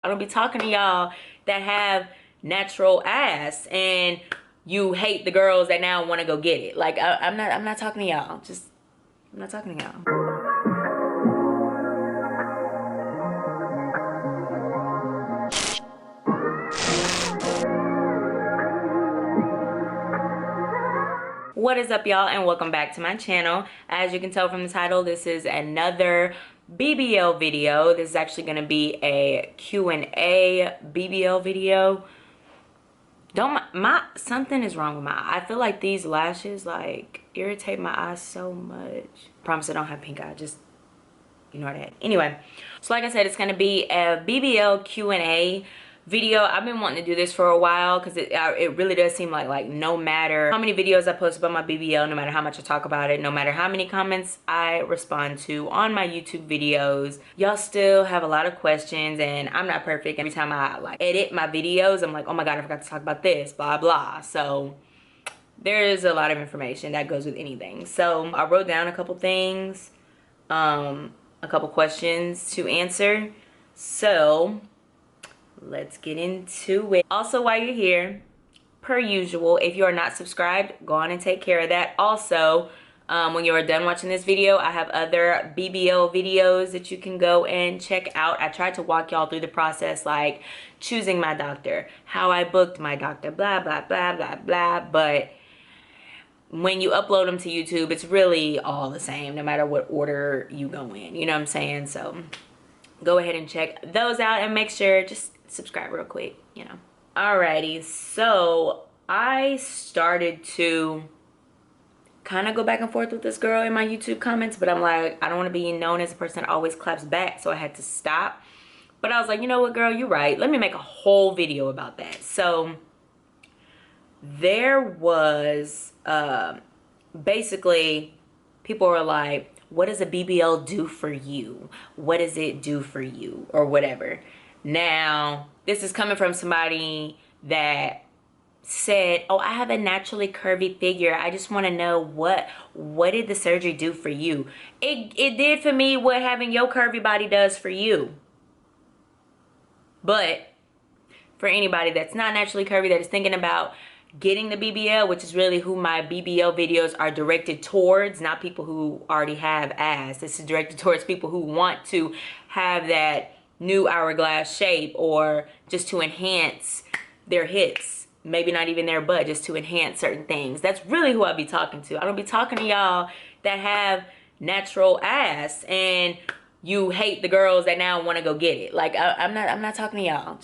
I don't be talking to y'all that have natural ass and you hate the girls that now want to go get it. Like I'm not talking to y'all. I'm not talking to y'all. What is up, y'all, and welcome back to my channel. As you can tell from the title, this is another BBL video. This is actually going to be a Q&A BBL video. Something is wrong with my eye. I feel like these lashes like irritate my eyes so much. Promise I don't have pink eye, just ignore that. Anyway, so like I said, it's going to be a BBL Q&A video. I've been wanting to do this for a while because it really does seem like no matter how many videos I post about my BBL, no matter how much I talk about it, no matter how many comments I respond to on my YouTube videos, y'all still have a lot of questions, and I'm not perfect. Every time I like edit my videos, I'm like, oh my god, I forgot to talk about this, blah blah. So there's a lot of information that goes with anything. So I wrote down a couple things, a couple questions to answer. So let's get into it. Also, while you're here, per usual, if you are not subscribed, go on and take care of that. Also, when you are done watching this video, I have other BBL videos that you can go and check out. I tried to walk y'all through the process, like choosing my doctor, how I booked my doctor, blah blah blah blah blah. But when you upload them to YouTube, it's really all the same no matter what order you go in, you know what I'm saying? So go ahead and check those out, and make sure just subscribe real quick, you know. Alrighty, so I started to kind of go back and forth with this girl in my YouTube comments, but I'm like, I don't want to be known as a person that always claps back, so I had to stop. But I was like, you know what, girl, you're right. Let me make a whole video about that. So there was basically people were like, what does a BBL do for you? What does it do for you? Or whatever. Now, this is coming from somebody that said, oh, I have a naturally curvy figure. I just want to know what did the surgery do for you? It did for me what having your curvy body does for you. But for anybody that's not naturally curvy, that is thinking about getting the BBL, which is really who my BBL videos are directed towards, not people who already have ass. This is directed towards people who want to have that new hourglass shape, or just to enhance their hips, maybe not even their butt, just to enhance certain things. That's really who I be talking to. I don't be talking to y'all that have natural ass and you hate the girls that now want to go get it. Like I'm not talking to y'all.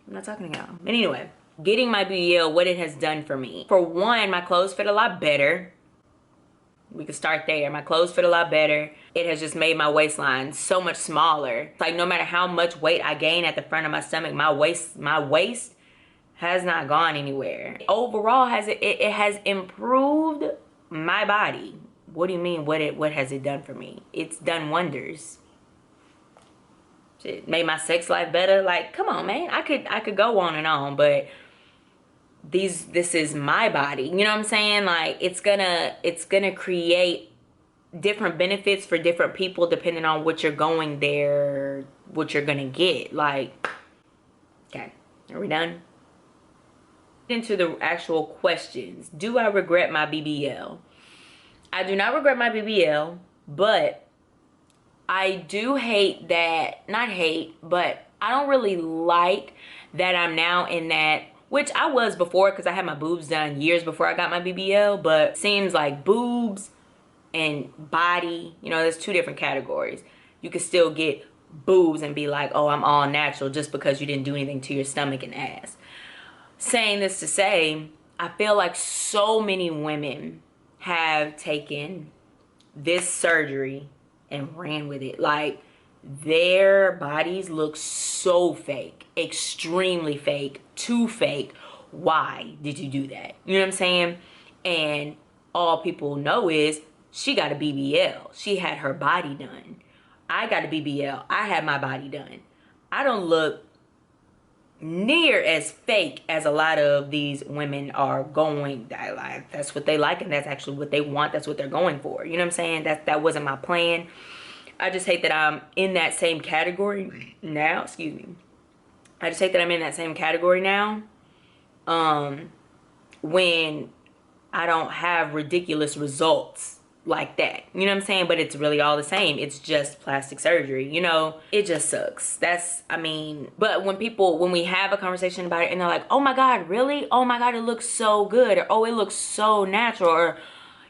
I'm not talking to y'all. But anyway, getting my BBL, what it has done for me. For one, my clothes fit a lot better. We could start there. My clothes fit a lot better. It has just made my waistline so much smaller. Like no matter how much weight I gain at the front of my stomach, my waist has not gone anywhere. Overall, it has improved my body. What do you mean? What has it done for me? It's done wonders. It made my sex life better. Like, come on, man. I could go on and on, but this is my body, you know what I'm saying? Like it's gonna create different benefits for different people depending on what you're going there, what you're gonna get. Like, okay, are we done? Into the actual questions. Do I regret my BBL? I do not regret my BBL, but I do hate that, not hate, but I don't really like that I'm now in that, which I was before because I had my boobs done years before I got my BBL, but seems like boobs and body, you know, there's two different categories. You can still get boobs and be like, oh, I'm all natural, just because you didn't do anything to your stomach and ass. Saying this to say, I feel like so many women have taken this surgery and ran with it. Like, their bodies look so fake, extremely fake, too fake. Why did you do that? You know what I'm saying? And all people know is she got a BBL. She had her body done. I got a BBL. I had my body done. I don't look near as fake as a lot of these women are going. That's what they like, and that's actually what they want. That's what they're going for. You know what I'm saying? That wasn't my plan. I just hate that I'm in that same category now. Excuse me. I just take that I'm in that same category now. When I don't have ridiculous results like that. You know what I'm saying? But it's really all the same. It's just plastic surgery. You know, it just sucks. I mean, but when we have a conversation about it and they're like, oh my God, really? Oh my God, it looks so good. Or, oh, it looks so natural. Or,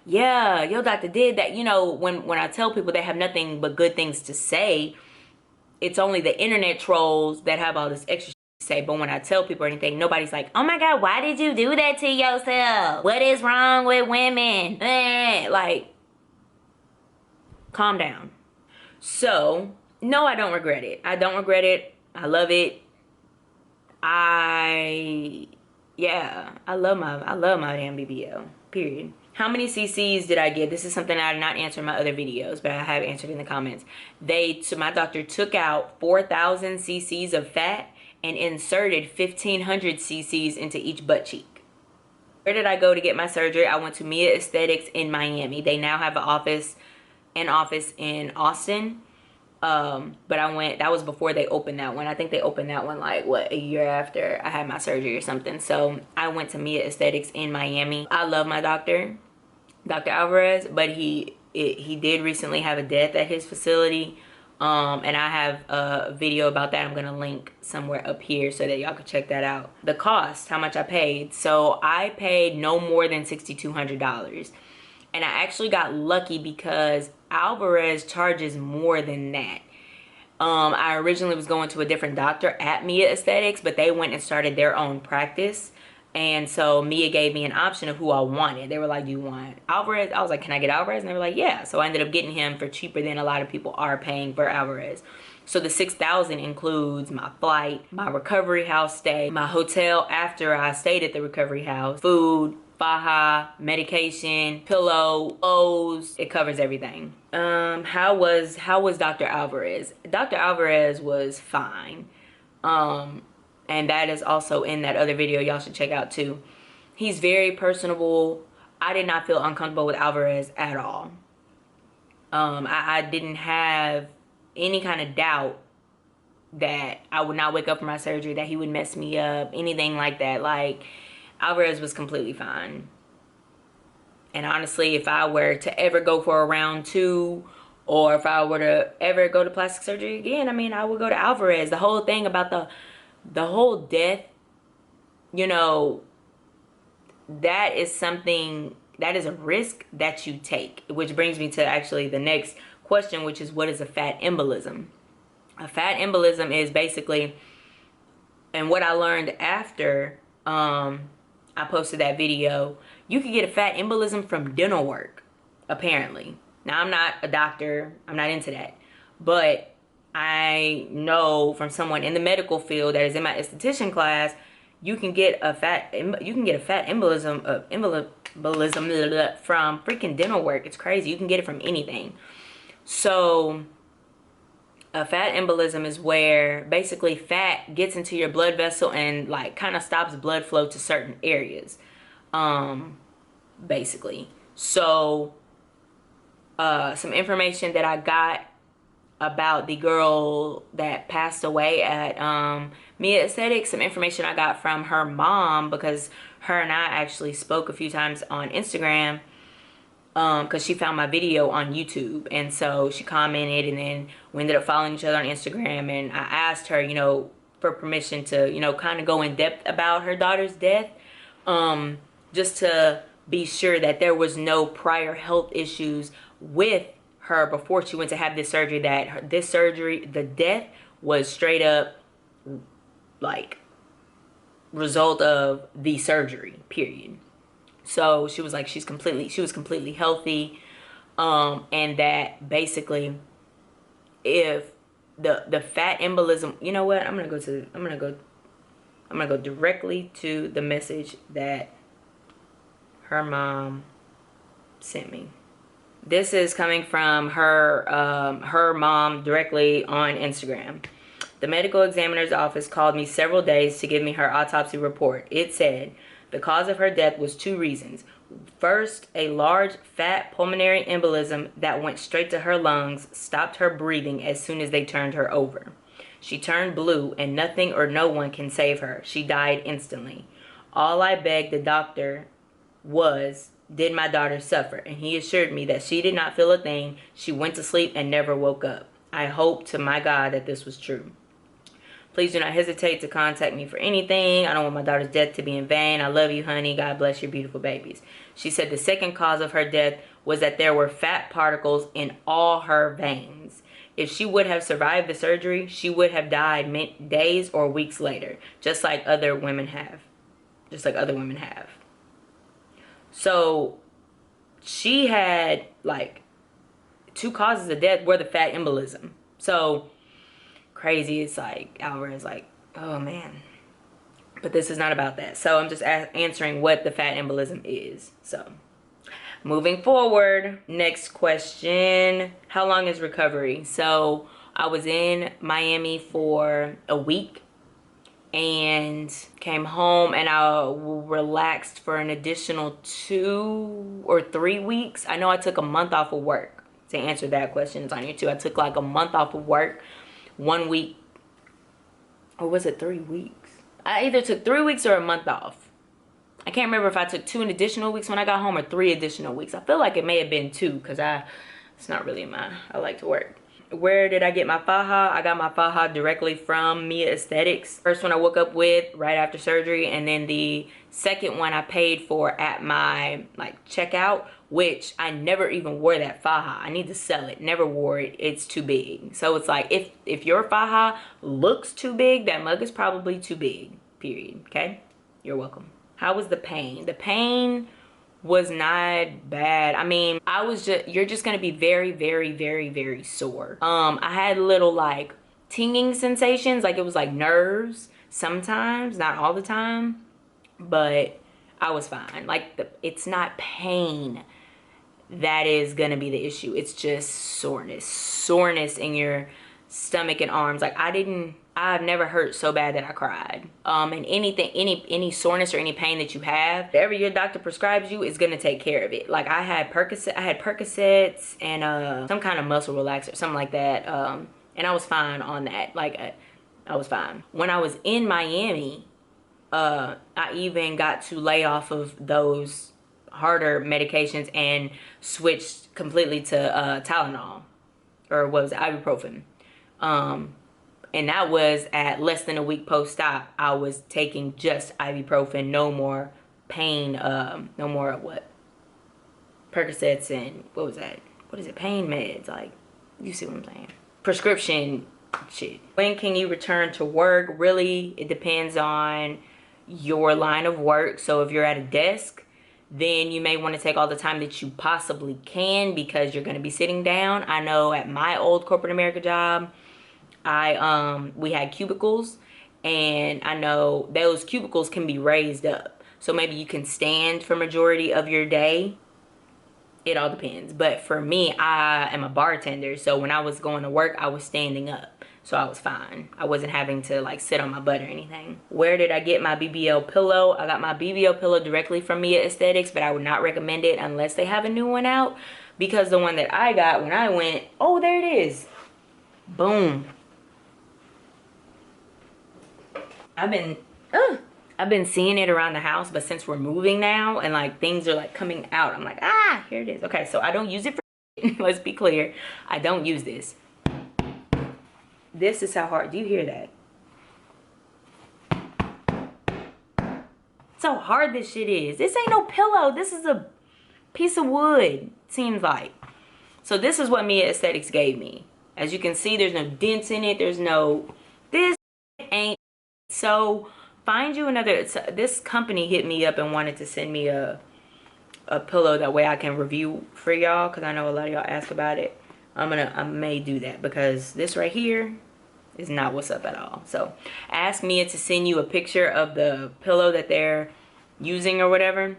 yeah, your doctor did that. You know, when I tell people they have nothing but good things to say, it's only the internet trolls that have all this extra to say. But when I tell people anything, nobody's like, oh my God, why did you do that to yourself? What is wrong with women? Like, calm down. So, no, I don't regret it. I don't regret it. I love it. I love my damn BBL. Period. How many cc's did I get? This is something I did not answer in my other videos, but I have answered in the comments. My doctor took out 4,000 cc's of fat and inserted 1,500 cc's into each butt cheek. Where did I go to get my surgery? I went to Mia Aesthetics in Miami. They now have an office in Austin. But I went, that was before they opened that one. I think they opened that one like, what, a year after I had my surgery or something. So I went to Mia Aesthetics in Miami. I love my doctor, Dr. Alvarez, but he did recently have a death at his facility. And I have a video about that. I'm gonna link somewhere up here so that y'all can check that out. The cost, how much I paid. So I paid no more than $6,200. And I actually got lucky because Alvarez charges more than that. I originally was going to a different doctor at Mia Aesthetics, but they went and started their own practice. And so Mia gave me an option of who I wanted. They were like, do you want Alvarez? I was like, can I get Alvarez? And they were like, yeah. So I ended up getting him for cheaper than a lot of people are paying for Alvarez. So the $6,000 includes my flight, my recovery house stay, my hotel after I stayed at the recovery house, food, Faja, medication, pillow, clothes. It covers everything. How was Dr. Alvarez? Dr. Alvarez was fine. And that is also in that other video y'all should check out too. He's very personable. I did not feel uncomfortable with Alvarez at all. I didn't have any kind of doubt that I would not wake up from my surgery, that he would mess me up, anything like that. Like, Alvarez was completely fine. And honestly, if I were to ever go for a round 2, or if I were to ever go to plastic surgery again, I mean, I would go to Alvarez. The whole thing about the whole death, you know, that is something, that is a risk that you take. Which brings me to actually the next question, which is, what is a fat embolism? A fat embolism is basically, and what I learned after I posted that video, you can get a fat embolism from dental work, apparently. Now, I'm not a doctor, I'm not into that, but I know from someone in the medical field that is in my esthetician class, you can get a fat embolism from freaking dental work. It's crazy. You can get it from anything. So a fat embolism is where basically fat gets into your blood vessel and like kind of stops blood flow to certain areas, basically. So some information that I got about the girl that passed away at Mia Aesthetics, some information I got from her mom, because her and I actually spoke a few times on Instagram, because she found my video on YouTube, and so she commented, and then we ended up following each other on Instagram, and I asked her, you know, for permission to, you know, kind of go in depth about her daughter's death, just to be sure that there was no prior health issues with her before she went to have this surgery, that this surgery, the death was straight up like result of the surgery, period. So she was like, she was completely healthy, and that basically, if the fat embolism, you know what, I'm gonna go directly to the message that her mom sent me. This is coming from her mom directly on Instagram. The medical examiner's office called me several days to give me her autopsy report. It said the cause of her death was 2 reasons. First, a large fat pulmonary embolism that went straight to her lungs stopped her breathing as soon as they turned her over. She turned blue, and nothing or no one can save her. She died instantly. All I begged the doctor was, did my daughter suffer? And he assured me that she did not feel a thing. She went to sleep and never woke up. I hope to my God that this was true. Please do not hesitate to contact me for anything. I don't want my daughter's death to be in vain. I love you, honey. God bless your beautiful babies. She said the second cause of her death was that there were fat particles in all her veins. If she would have survived the surgery, she would have died days or weeks later, just like other women have. Just like other women have. So she had like 2 causes of death were the fat embolism. So crazy. It's like Alvarez, like, oh man, but this is not about that. So I'm just answering what the fat embolism is. So moving forward, next question, how long is recovery? So I was in Miami for a week and came home, and I relaxed for an additional 2 or 3 weeks. I know I took a month off of work. To answer that question, it's on here too. I took like a month off of work, 1 week, or was it 3 weeks? I either took 3 weeks or a month off. I can't remember if I took 2 additional weeks when I got home or 3 additional weeks. I feel like it may have been 2 because it's not really I like to work. Where did I get my faja? I got my faja directly from Mia Aesthetics. First one I woke up with right after surgery, and then the second one I paid for at my like checkout, which I never even wore that faja. I need to sell it. Never wore it. It's too big. So it's like if your faja looks too big, that mug is probably too big. Period. Okay? You're welcome. How was the pain? The pain was not bad. I mean, you're just gonna be very, very, very, very sore. I had little like tinging sensations, like it was like nerves sometimes, not all the time, but I was fine. Like it's not pain that is gonna be the issue. It's just soreness in your stomach and arms. Like I've never hurt so bad that I cried. And any soreness or any pain that you have, whatever your doctor prescribes you is gonna take care of it. Like I had Percocets and some kind of muscle relaxer, something like that. And I was fine on that. Like I was fine. When I was in Miami, I even got to lay off of those harder medications and switched completely to Tylenol, or what was it, ibuprofen. And that was at less than a week post-op. I was taking just ibuprofen, no more pain, no more what? Percocets and what was that? What is it? Pain meds. Like, you see what I'm saying? Prescription shit. When can you return to work? Really, it depends on your line of work. So if you're at a desk, then you may want to take all the time that you possibly can because you're going to be sitting down. I know at my old corporate America job, we had cubicles, and I know those cubicles can be raised up. So maybe you can stand for majority of your day. It all depends. But for me, I am a bartender. So when I was going to work, I was standing up. So I was fine. I wasn't having to like sit on my butt or anything. Where did I get my BBL pillow? I got my BBL pillow directly from Mia Aesthetics, but I would not recommend it unless they have a new one out. Because the one that I got when I went, oh, there it is. Boom. I've been seeing it around the house, but since we're moving now and like things are like coming out, I'm like, here it is. Okay, so I don't use it for let's be clear. I don't use this. This is how hard, do you hear that? So hard this shit is. This ain't no pillow. This is a piece of wood, seems like. So this is what Mia Aesthetics gave me. As you can see, there's no dents in it. There's no, this ain't. So find you another, this company hit me up and wanted to send me a pillow, that way I can review for y'all, because I know a lot of y'all ask about it. I may do that because this right here is not what's up at all. So ask Mia to send you a picture of the pillow that they're using or whatever.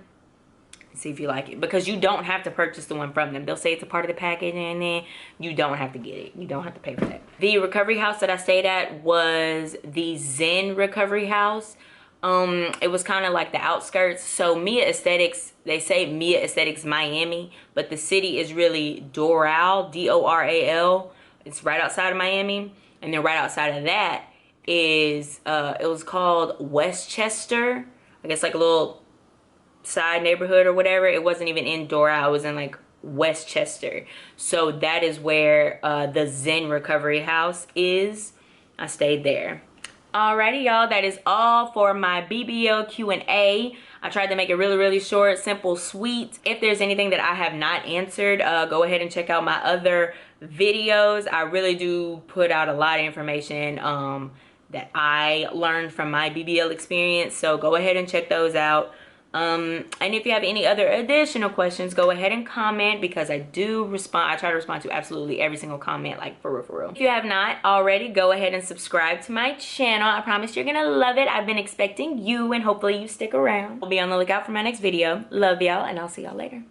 See if you like it, because you don't have to purchase the one from them. They'll say it's a part of the package, and then you don't have to get it. You don't have to pay for that. The recovery house that I stayed at was the Zen Recovery House. It was kind of like the outskirts. So Mia Aesthetics, they say Mia Aesthetics Miami, but the city is really Doral, D-O-R-A-L. It's right outside of Miami. And then right outside of that is it was called Westchester. I guess like a little side neighborhood or whatever. It wasn't even in Dora. I was in like Westchester. So that is where the Zen Recovery House is. I stayed there. Alrighty, y'all, that is all for my BBL Q&A. I tried to make it really short, simple, sweet. If there's anything that I have not answered, go ahead and check out my other videos. I really do put out a lot of information that I learned from my BBL experience, so go ahead and check those out. And if you have any other additional questions, go ahead and comment, because I do respond. I try to respond to absolutely every single comment, like for real. If you have not already, go ahead and subscribe to my channel. I promise you're gonna love it. I've been expecting you, and hopefully you stick around. I'll be on the lookout for my next video. Love y'all, and I'll see y'all later.